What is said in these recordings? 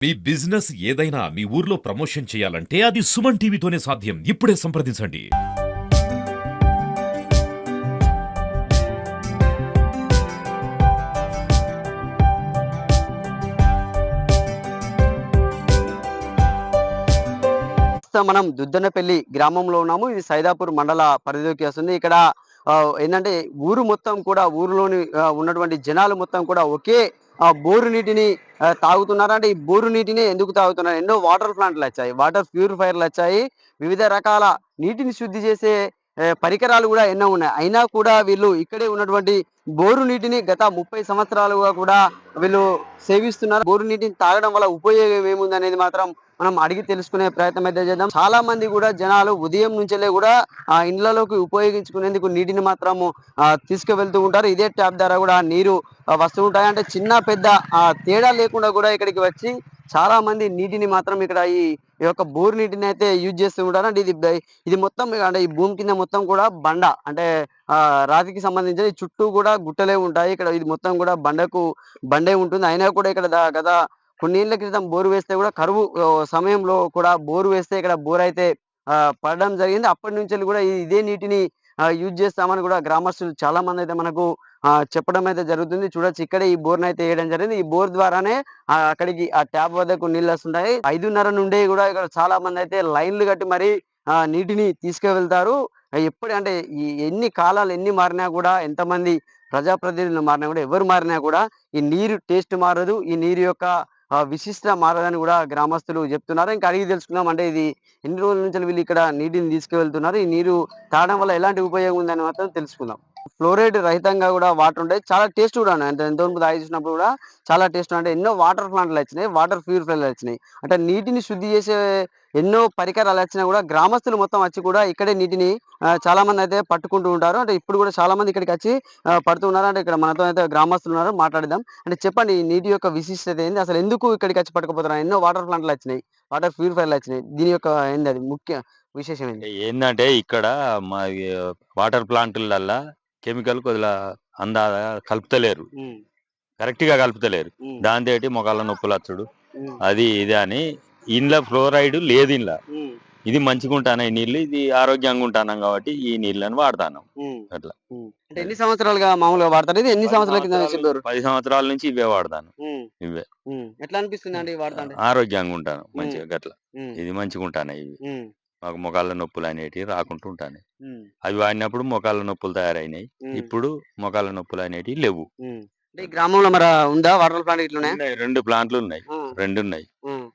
మీ business ఏదైనా మీ ఊర్లో promotion చేయాలంటే అది సుమన్ టీవీతోనే సాధ్యం. ఇప్పుడే సంప్రదించండి. మనం దుద్దనపల్లి గ్రామంలో ఉన్నాము. ఇది సైదాపూర్ మండల పరిధిలోకి వస్తుంది. ఇక్కడ ఏందంటే ఊరు మొత్తం కూడా ఊరిలోని ఉన్నటువంటి జనాలు మొత్తం కూడా ఒకే బోరు నీటిని తాగుతున్నారు. అంటే ఈ బోరు నీటిని ఎందుకు తాగుతున్నారు? ఎన్నో వాటర్ ప్లాంట్‌లొచ్చాయి. వాటర్ ప్యూరిఫైయర్‌లొచ్చాయి. వివిధ రకాల నీటిని శుద్ధి చేసే పరికరాలు గూడా ఎన్నో ఉన్నాయి. అయినా కూడా వీళ్ళు ఇక్కడే ఉన్నటువంటి బోరు నీటిని గత 30 సంవత్సరాలుగా కూడా వీళ్ళు సేవిస్తున్నారు. బోరు నీటిని తాగడం వల్ల ఉపయోగం ఏముందనేది మాత్రం మనం అడిగి తెలుసుకునే ప్రయత్నం అయితే చేద్దాం. చాలా మంది కూడా జనాలు ఉదయం నుంచెల్లే కూడా ఇండ్లలోకి ఉపయోగించుకునేందుకు నీటిని మాత్రము తీసుకువెళ్తూ ఉంటారు. ఇదే ట్యాప్ ద్వారా కూడా నీరు వస్తూ ఉంటాయి. అంటే చిన్న పెద్ద తేడా లేకుండా కూడా ఇక్కడికి వచ్చి చాలా మంది నీటిని మాత్రం ఇక్కడ ఈ యొక్క బోరు నీటిని అయితే యూజ్ చేస్తూ ఉంటారు. అంటే ఇది మొత్తం అంటే ఈ భూమి కింద మొత్తం కూడా బండ అంటే రాతికి సంబంధించిన ఈ చుట్టూ కూడా గుట్టలే ఉంటాయి. ఇక్కడ ఇది మొత్తం కూడా బండే ఉంటుంది. అయినా కూడా ఇక్కడ గత కొన్నేళ్ల క్రితం బోరు వేస్తే కూడా కరువు సమయంలో కూడా బోరు వేస్తే ఇక్కడ బోర్ అయితే పడడం జరిగింది. అప్పటి నుంచెల్లి కూడా ఇదే నీటిని యూజ్ చేస్తామని కూడా గ్రామస్తులు చాలా మంది అయితే మనకు చెప్పడం అయితే జరుగుతుంది. చూడొచ్చు ఇక్కడే ఈ బోర్‌నైతే ఏయడం జరిగింది. ఈ బోర్ ద్వారానే అక్కడికి ఆ ట్యాప్ వద్దకు నీళ్లొస్తుంటాయి. 5:30 నుండే కూడా ఇక్కడ చాలా మందయితే లైన్‌లు కట్టి మరి నీటిని తీసుకువెళ్తారు. ఎప్పుడు అంటే ఎన్ని కాలాలు ఎన్ని మారినా కూడా ఎంతమంది ప్రజాప్రతినిధులు మారినా కూడా ఎవరు మారినా కూడా ఈ నీరు టేస్ట్ మారదు. ఈ నీరు యొక్క విశిష్టత మారదని కూడా గ్రామస్తులు చెప్తున్నారు. ఇంకా అడిగి తెలుసుకుందాం. అంటే ఇది ఎన్ని రోజుల నుంచి వీళ్ళు ఇక్కడ నీటిని తీసుకువెళ్తున్నారు? ఈ నీరు తాగడం వల్ల ఎలాంటి ఉపయోగం ఉందని మాత్రం తెలుసుకుందాం. ఫ్లోరైడ్ రహితంగా కూడా వాటర్ ఉంటాయి. చాలా టేస్ట్ కూడా ఉన్నాయి. అంటే ఎంతోమంది తాగి చూసినప్పుడు కూడా చాలా టేస్ట్ అంటే ఎన్నో వాటర్ ప్లాంట్‌లు వచ్చినాయి. వాటర్ ప్యూరిఫైయర్‌లు వచ్చినాయి. అంటే నీటిని శుద్ధి చేసే ఎన్నో పరికరాలు వచ్చినా కూడా గ్రామస్తులు మొత్తం వచ్చి కూడా ఇక్కడే నీటిని చాలా మంది అయితే పట్టుకుంటూ ఉంటారు. అంటే ఇప్పుడు కూడా చాలా మంది ఇక్కడికి వచ్చి పడుతున్నారు. అంటే ఇక్కడ మనతో అయితే గ్రామస్తులు ఉన్నారు. మాట్లాడదాం. అంటే చెప్పండి ఈ నీటి యొక్క విశిష్టత ఏంది? అసలు ఎందుకు ఇక్కడికి వచ్చి పట్టుకుపోతున్నారు? ఎన్నో వాటర్ ప్లాంట్‌లు వచ్చినాయి. వాటర్ ప్యూరిఫైయర్‌లు వచ్చినాయి. దీని యొక్క ఏంది అది ముఖ్య విశేషం ఏంది? ఏందంటే ఇక్కడ మాది వాటర్ ప్లాంటులల్లా కెమికల్ కొద్దిగా అందాక కలుపుతలేరు. హ్మ్. కరెక్ట్‌గా కలుపుతలేరు. హ్మ్. దాంతోటి మొకాళ్ళ నొప్పులచ్చుడు హ్మ్. అది ఇది అని ఇండ్ల ఫ్లోరైడ్ లేదు ఇండ్ల. హ్మ్. ఇది మంచిగుంటానయి నీళ్ళు. ఇది ఆరోగ్యంగా ఉంటాన్నాం కాబట్టి ఈ నీళ్ళని వాడతాన్నాం. హ్మ్. అట్లా. హ్మ్. అంటే అది. ఎన్ని సంవత్సరాలుగా మామూలుగా వాడతారు? ఇది ఎన్ని 10 సంవత్సరాల కింద సంవత్సరాల నుంచి చెప్పారు? 10 సంవత్సరాల నుంచి ఇవే వాడతాను. హ్మ్. ఇవే. హ్మ్. ఎట్లా అనిపిస్తుందండి వాడతాంటే? ఆరోగ్యంగా ఉంటాను హ్మ్. మంచిగా గట్ల. హ్మ్. ఇది మంచిగుంటానయి ఇవి. హ్మ్. మాకు మొకాళ్ళ నొప్పులనేటివి రాకుంటూ ఉంటానయి. హ్మ్. అవి వాడినప్పుడు మోకాళ్ళ నొప్పులు తయారైనాయి. హ్మ్. ఇప్పుడు మోకాళ్ళ నొప్పులనేటివి లెవ్వు. హ్మ్. అంటే ఈ గ్రామంలో ఉందా వాటర్ ప్లాంట్ ఇట్లున్నాయా? ఉన్నాయి. 2 ప్లాంట్లున్నాయి. ఆ! 2 ఉన్నాయి. హ్మ్.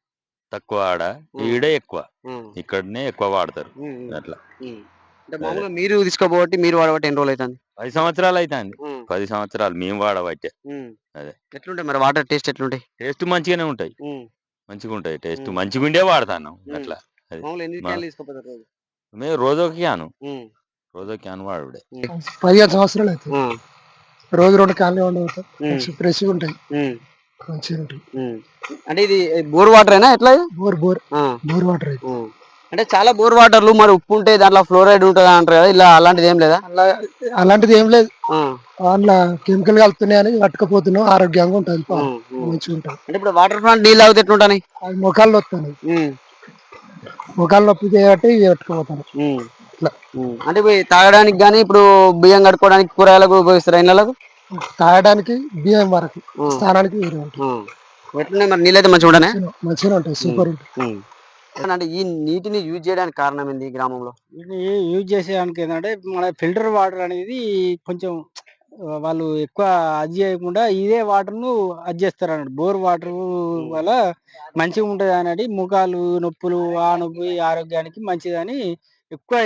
తక్కువ ఆడ, హ్మ్. ఈడే ఎక్కువ. హ్మ్. ఇక్కడనే ఎక్కువ వాడతారు. హ్మ్. హ్మ్. అట్లా. హ్మ్. అంటే అదే. మామూలుగా మీరు తీసుకోబోబట్టి మీరు వాడబట్టి ఎన్ని రోజులైతాంది? 10 సంవత్సరాలయితాంది. హ్మ్. 10 సంవత్సరాలు మేము వాడబట్టే. హ్మ్. అదే. ఎట్లుంటాయి మరి వాటర్ టేస్ట్ ఎట్లుంటాయి? టేస్ట్ మంచిగానే ఉంటాయి. హ్మ్. మంచిగుంటాయి టేస్ట్. హ్మ్. మంచిగుండే వాడతాన్నాం. హ్మ్. అట్లా. అది. మామూలుగా ఎన్ని మా క్యాన్‌లు తీసుకపోతారు రోజు? మేము రోజొక క్యాను. హ్మ్. రోజో క్యాన్ వాడుడే. హ్మ్. 15 సంవత్సరాలయితాయి. ఆ! రోజు 2 క్యాన్‌లు వండుతాం. హ్మ్. ఫ్రెష్‌గుంటాయి. హ్మ్. మంచిగుంటాయి. హ్మ్. అంటే ఇది బోర్ వాటరేనా ఎట్లా ఇది? బోర్ ఆ! బోర్ వాటర్ అయితే. హ్మ్. అంటే చాలా బోర్ వాటర్‌లు మరి ఉప్పు ఉంటే దాంట్లో ఫ్లోరైడ్ ఉంటది అంటారు కదా! ఇలా అలాంటిదేం లేదా? అలా అలాంటిది ఏం లేదు. ఆ! అందులో కెమికల్ కలుపుతున్నాయని పట్టుకపోతున్నాం. ఆరోగ్యంగా ఉంటది పాలు. హ్మ్. హ్మ్. మంచిగుంటది. అంటే ఇప్పుడు వాటర్ ప్లాంట్ నీళ్ళు తాగితే ఎట్లుంటాయి? అది మోకాళ్ళు నొత్తన్నాయి. హ్మ్. మోకాళ్ళు నొప్పి చేయబట్టి ఇవి పట్టుకుపోతాను. హ్మ్. ఇట్లా హ్మ్. అంటే ఇవి తాగడానికి గాని, ఇప్పుడు బియ్యం కడుక్కోవడానికి, కూరగాయలకు ఉపయోగిస్తారా ఇళ్ళలకు? తాగడానికి బియ్యం వరకు. హ్మ్. స్నానానికి వేరే ఉంటాయి. హ్మ్. ఎట్లున్నాయి మరి నీళ్ళైతే మంచిగుంటాయా? మంచిగానే ఉంటాయి. హ్మ్. సూపర్ ఉంటాయి. హ్మ్. అంటే ఈ నీటిని యూజ్ చేయడానికి కారణం ఏంది ఈ గ్రామంలో? ఇది యూజ్ చేసేదానికి ఏందంటే, మన ఫిల్టర్ వాటర్ అనేది కొంచెం వాళ్ళు ఎక్కువ అది చేయకుండా ఇదే వాటర్‌ను అది చేస్తారన్నట్టు. బోర్ వాటరు హ్మ్. వల్ల మంచిగుంటదనని మోకాలు నొప్పులు, ఆ నొప్పి ఆరోగ్యానికి మంచిదని ఎక్కువ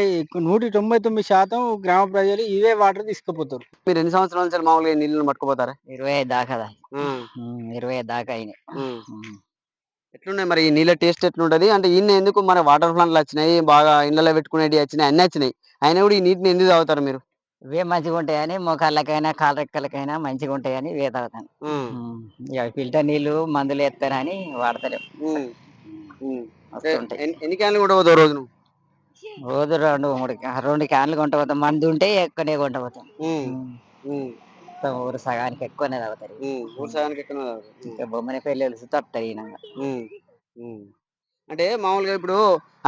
199% గ్రామ ప్రజలు ఇవే వాటర్ తీసుకుపోతారు. మీరు ఎన్ని సంవత్సరాల నుంచి మామూలుగా ఈ నీళ్ళని పట్టుకుపోతారా? 25 దాకా హ్మ్. 25 దాకా అయినాయి. హ్మ్. హ్మ్. ఎట్లున్నాయి మరి ఈ నీళ్ళ టేస్ట్ ఎట్లుంటది? అంటే ఈడనే ఎందుకు మన వాటర్ ప్లాంట్‌లు వచ్చినాయి, బాగా ఇళ్ళలో పెట్టుకునేటివి వచ్చినాయి, అన్నీ వచ్చినాయి. అయినా కూడా ఈ నీటిని ఎందుకు తాగుతారు మీరు? ఇవే మంచిగుంటాయని మోకాళ్ళకైనా, కాళ్ళ రెక్కలకైనా మంచిగుంటాయని ఇవే తాగుతాను. హ్మ్. హ్మ్. ఇగ ఫిల్టర్ నీళ్ళు మందులేత్తరని వాడతలేం. హ్మ్. హ్మ్. హ్మ్. అంటే మస్తుంటాయి. ఎన్ని క్యాన్‌లు కొట్టబోతావు రోజు నువ్వు? రోజు 2, 3 2 క్యాన్లు కొంటపోతాం. మందుంటే ఎక్కువనే కొంటపోతాం. హ్మ్. హ్మ్. హ్మ్. మొత్తం ఊరు సగానికి ఎక్కువనే తాగుతారు ఊరు సగానికి ఎక్కువ ఇంకా బొమ్మని పెళ్ళి వెళ్తే తప్పుతాయి ఈయనంగా. అంటే మామూలుగా ఇప్పుడు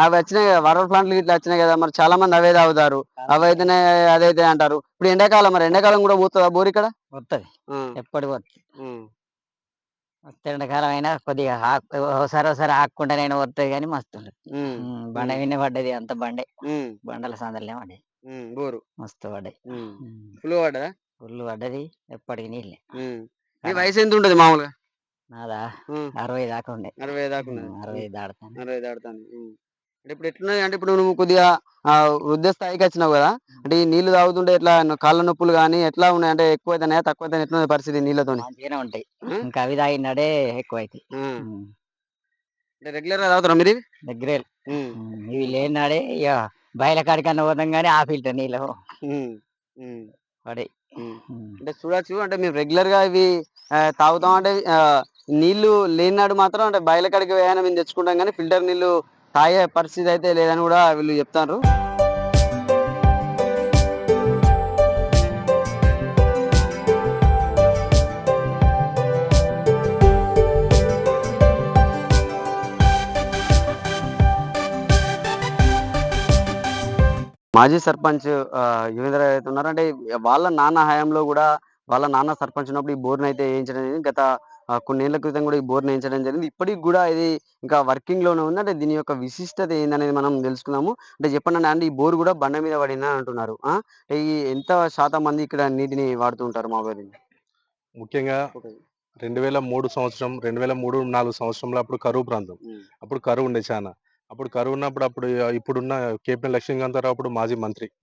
అవి వచ్చినాయి కదా వాటర్ ప్లాంట్లు ఇట్లా వచ్చినాయి కదా మరి చాలా మంది అవే తాగుతారు అవి అయితేనే అదైతే అంటారు ఇప్పుడు ఎండాకాలం మరి ఎండాకాలం కూడా పోతుందా బోర్ ఇక్కడ వస్తుంది ఆ, ఎప్పటి వస్తుంది. ఉమ్, వస్తే ఎండాకాలం అయినా కొద్దిగా ఒకసారి ఆకుండానైనా వస్తుంది కానీ మస్తు ఉంటుంది. ఉమ్, బండ విన్న పడ్డది అంత బండే ఉమ్, బండల సందర్లే పడ్డాయి బోరు మస్తు పడ్డాయి. ఫుల్ పడ్డదా ఫుల్ పడ్డది ఎప్పటికి నీళ్ళే. మీ వయసు ఎంత ఉంటుంది మామూలుగా నాదా ఉమ్, 60 దాకా ఉండే. 60 దాకా ఉన్నది 60 దాడతాను. 60 దాడుతుంది అంటే ఇప్పుడు ఎట్లున్నది అంటే ఇప్పుడు నువ్వు కొద్దిగా వృద్ధ స్థాయికి వచ్చినావు కదా అంటే ఈ నీళ్లు తాగుతుంటే ఎట్లా కాళ్ళ నొప్పులు కానీ ఎట్లా ఉన్నాయి అంటే ఎక్కువ అవుతాయా తక్కువ అవుతాయి ఎట్లున్నది పరిస్థితి నీళ్ళతో మంచిగానే ఉంటాయి. ఇంకా అవి తాగినాడే ఎక్కువ అవుతాయి. అంటే రెగ్యులర్ గా తాగుతారా మీరు ఇవి? దగ్గరే ఉమ్, ఇవి లేనాడే ఇక బయల కాడికన్నా పోతాం కానీ ఆ ఫిల్టర్ నీళ్ళు ఉమ్, ఉమ్, పడే. అంటే చూడొచ్చు అంటే మేము రెగ్యులర్ గా ఇవి తాగుతాం అంటే నీళ్లు లేనినాడు మాత్రం అంటే బయల కాడికి వేయని మేము తెచ్చుకుంటాం కానీ ఫిల్టర్ నీళ్లు తాగే పరిస్థితి అయితే లేదని కూడా వీళ్ళు చెప్తారు. మాజీ సర్పంచ్ యువేంద్ర అయితే ఉన్నారు అంటే వాళ్ళ నాన్న హయాంలో కూడా వాళ్ళ నాన్న సర్పంచ్ ఉన్నప్పుడు ఈ బోర్ని అయితే వేయించడం జరిగింది. గత కొన్ని ఏళ్ల క్రితం కూడా ఈ బోర్ని వేయించడం జరిగింది. ఇప్పటికి కూడా ఇది ఇంకా వర్కింగ్ లోనే ఉంది. అంటే దీని యొక్క విశిష్టత ఏందనేది మనం తెలుసుకుందాము. అంటే చెప్పండి అంటే ఈ బోర్ కూడా బండ మీద పడిందని అంటున్నారు. ఈ ఎంత శాతం మంది ఇక్కడ నీటిని వాడుతూ ఉంటారు మా ఊరి ముఖ్యంగా 2003 సంవత్సరం 2003-4 సంవత్సరంలో అప్పుడు కరువు ప్రాంతం. అప్పుడు కరువు ఉండే చాలా. అప్పుడు కరువు ఉన్నప్పుడు ఇప్పుడున్న కేపీ లక్ష్మీకాంతారావు అప్పుడు మాజీ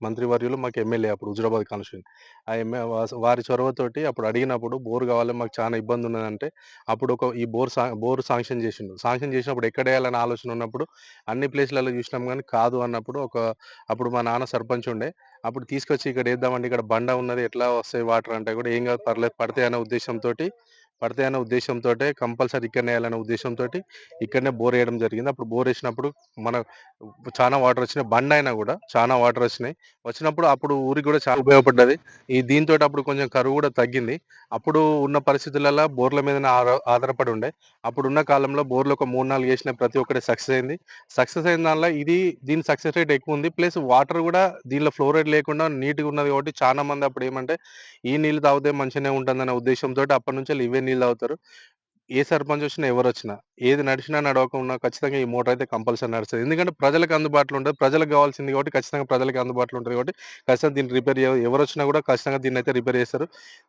మంత్రివర్యులు మాకు ఎమ్మెల్యే అప్పుడు హుజురాబాద్ కాన్స్టిట్యూషన్. ఆ వారి చొరవతోటి అప్పుడు అడిగినప్పుడు బోర్ కావాలి మాకు చాలా ఇబ్బంది ఉన్నదంటే అప్పుడు ఈ బోర్ శాంక్షన్ చేసిండు. శాంక్షన్ చేసినప్పుడు ఎక్కడ వేయాలని ఆలోచన ఉన్నప్పుడు అన్ని ప్లేస్లలో చూసినాం కానీ కాదు అన్నప్పుడు అప్పుడు మా నాన్న సర్పంచ్ ఉండే అప్పుడు తీసుకొచ్చి ఇక్కడ వేద్దామంటే ఇక్కడ బండ ఉన్నది ఎట్లా వస్తాయి వాటర్ అంటే కూడా ఏం కాదు పర్లేదు పడతాయి అనే ఉద్దేశంతో కంపల్సరీ ఇక్కడనే వేయాలనే ఉద్దేశంతో ఇక్కడనే బోర్ వేయడం జరిగింది. అప్పుడు బోర్ వేసినప్పుడు మన చాలా వాటర్ వచ్చినాయి. బండ అయినా కూడా చాలా వాటర్ వచ్చినప్పుడు అప్పుడు ఊరికి కూడా చాలా ఉపయోగపడ్డది. దీంతో అప్పుడు కొంచెం కరువు కూడా తగ్గింది. అప్పుడు ఉన్న పరిస్థితులలో బోర్ల మీద ఆధారపడి ఉండే. అప్పుడున్న కాలంలో బోర్లు ఒక 3-4 వేసిన ప్రతి ఒక్కటి సక్సెస్ అయింది. సక్సెస్ అయిన దానిలో దీని సక్సెస్ రేట్ ఎక్కువ ఉంది. ప్లస్ వాటర్ కూడా దీనిలో ఫ్లోరైడ్ లేకుండా నీట్గా ఉన్నది కాబట్టి చాలా మంది అప్పుడు ఏమంటే ఈ నీళ్ళు తాగితే మంచిగానే ఉంటుందనే ఉద్దేశంతో అప్పటి నుంచి ఇవే నీళ్ళు తాగుతారు. ఏ సర్పంచ్ వచ్చినా ఎవరు వచ్చినా ఏది నడిచినా నడవకుండా ఖచ్చితంగా ఈ మోటార్ అయితే కంపల్సరీ నడుస్తుంది. ఎందుకంటే ప్రజలకు అందుబాటులో ఉంటుంది. ప్రజలకు కావాల్సింది కాబట్టి ఖచ్చితంగా ప్రజలకు అందుబాటులో ఉంటుంది కాబట్టి ఖచ్చితంగా దీన్ని రిపేర్ ఎవరు వచ్చినా కూడా ఖచ్చితంగా దీన్ని అయితే రిపేర్ చేస్తారు.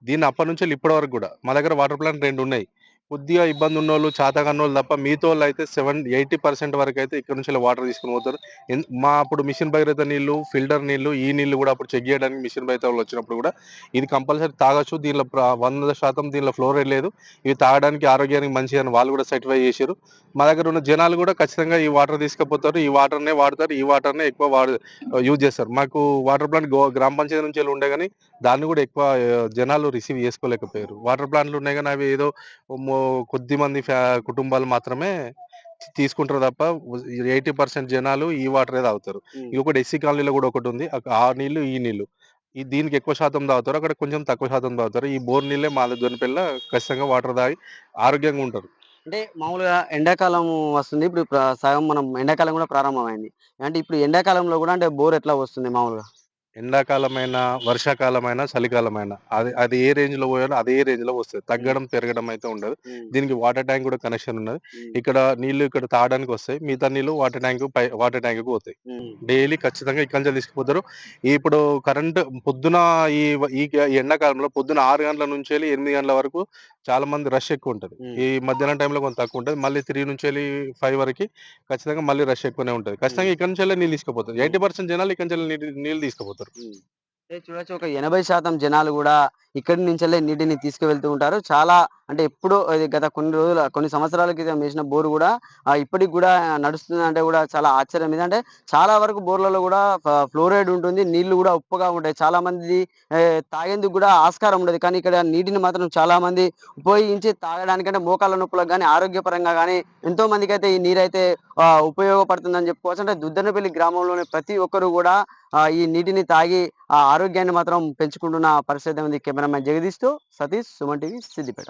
దీన్ని అప్పటి నుంచి ఇప్పటి వరకు కూడా మా దగ్గర వాటర్ ప్లాంట్ 2 ఉన్నాయి. కొద్దిగా ఇబ్బంది ఉన్న వాళ్ళు చేతగాని వాళ్ళు తప్ప మిగతా వాళ్ళు అయితే 80% వరకు అయితే ఇక్కడ నుంచి వాటర్ తీసుకుని పోతారు. అప్పుడు మిషన్ భగీరథ నీళ్లు ఫిల్టర్ నీళ్లు ఈ నీళ్లు కూడా అప్పుడు చెక్ చేయడానికి మిషన్ భగీరథ వాళ్ళు వచ్చినప్పుడు కూడా ఇది కంపల్సరీ తాగొచ్చు. దీనిలో 100% దీనిలో ఫ్లోరైడ్ లేదు. ఇవి తాగడానికి ఆరోగ్యానికి మంచిది అని వాళ్ళు కూడా సర్టిఫై చేశారు. మా దగ్గర ఉన్న జనాలు కూడా ఖచ్చితంగా ఈ వాటర్ తీసుకుపోతారు. ఈ వాటర్నే వాడతారు. ఈ వాటర్నే ఎక్కువ యూజ్ చేస్తారు. మాకు వాటర్ ప్లాంట్ గ్రామ పంచాయతీ నుంచి ఉండే కానీ దాన్ని కూడా ఎక్కువ జనాలు రిసీవ్ చేసుకోలేకపోయారు. వాటర్ ప్లాంట్లు ఉన్నాయి కానీ అవి ఏదో కొద్ది మంది కుటుంబాలు మాత్రమే తీసుకుంటారు తప్ప 80% జనాలు ఈ వాటరే తాగుతారు. ఇంకొకటి ఎస్సీ కాలనీలో కూడా ఒకటి ఉంది. ఆ నీళ్లు ఈ నీళ్లు దీనికి ఎక్కువ శాతం తాగుతారు. అక్కడ కొంచెం తక్కువ శాతం తాగుతారు. ఈ బోర్ నీళ్ళే మా దొనిపెల్ల ఖచ్చితంగా వాటర్ తాగి ఆరోగ్యంగా ఉంటారు. అంటే మామూలుగా ఎండాకాలం వస్తుంది ఇప్పుడు సగం మనం ఎండాకాలం కూడా ప్రారంభమైంది అంటే ఇప్పుడు ఎండాకాలంలో కూడా అంటే బోర్ ఎట్లా వస్తుంది మామూలుగా ఎండాకాలమైన వర్షాకాలమైన చలికాలమైన అది ఏ రేంజ్ లో పోయాలో అదే రేంజ్ లో వస్తుంది. తగ్గడం పెరగడం అయితే ఉండదు. దీనికి వాటర్ ట్యాంక్ కూడా కనెక్షన్ ఉన్నది. ఇక్కడ నీళ్లు ఇక్కడ తాగడానికి వస్తాయి. మిగతా నీళ్లు వాటర్ ట్యాంక్ పోతాయి. డైలీ ఖచ్చితంగా ఇక్కడ నుంచి తీసుకుపోతారు. ఇప్పుడు కరెంట్ పొద్దున ఈ ఎండాకాలంలో పొద్దున 6 గంటల నుంచి 8 గంటల వరకు చాలా మంది రష్ ఎక్కువ ఉంటది. ఈ మధ్యాహ్నం టైంలో కొంత తక్కువ ఉంటుంది. మళ్ళీ 3 నుంచి 5 వరకు ఖచ్చితంగా మళ్ళీ రష్ ఎక్కువనే ఉంటుంది. ఖచ్చితంగా ఇక్కడ నుంచి నీళ్ళు తీసుకుపోతారు. 80% జనాలు ఇక్కడ నుంచి నీళ్ళు తీసుకుపోతారు. చూడొచ్చు ఒక 80% జనాలు కూడా ఇక్కడి నుంచెల్లే నీటిని తీసుకువెళ్తూ ఉంటారు. చాలా అంటే ఎప్పుడో ఇది గత కొన్ని సంవత్సరాల క్రితం వేసిన బోరు కూడా ఇప్పటికి కూడా నడుస్తుంది అంటే కూడా చాలా ఆశ్చర్యం. ఎందుకంటే చాలా వరకు బోర్లలో కూడా ఫ్లోరైడ్ ఉంటుంది. నీళ్లు కూడా ఉప్పుగా ఉంటాయి. చాలా మంది తాగేందుకు కూడా ఆస్కారం ఉండదు. కానీ ఇక్కడ నీటిని మాత్రం చాలా మంది ఉపయోగించి తాగడానికంటే మోకాళ్ళ నొప్పులకు గానీ, ఆరోగ్యపరంగా గానీ ఎంతో మందికైతే ఈ నీరైతే ఉపయోగపడుతుందని చెప్పుకోవచ్చు. అంటే దుద్దనపల్లి గ్రామంలోని ప్రతి ఒక్కరు కూడా ఈ నీటిని తాగి ఆరోగ్యాన్ని మాత్రం పెంచుకుంటున్న పరిస్థితి ఉంది. కెమెరామెన్ జగదీష్‌తో సతీష్, సుమన్ టీవీ, సిద్దిపేట.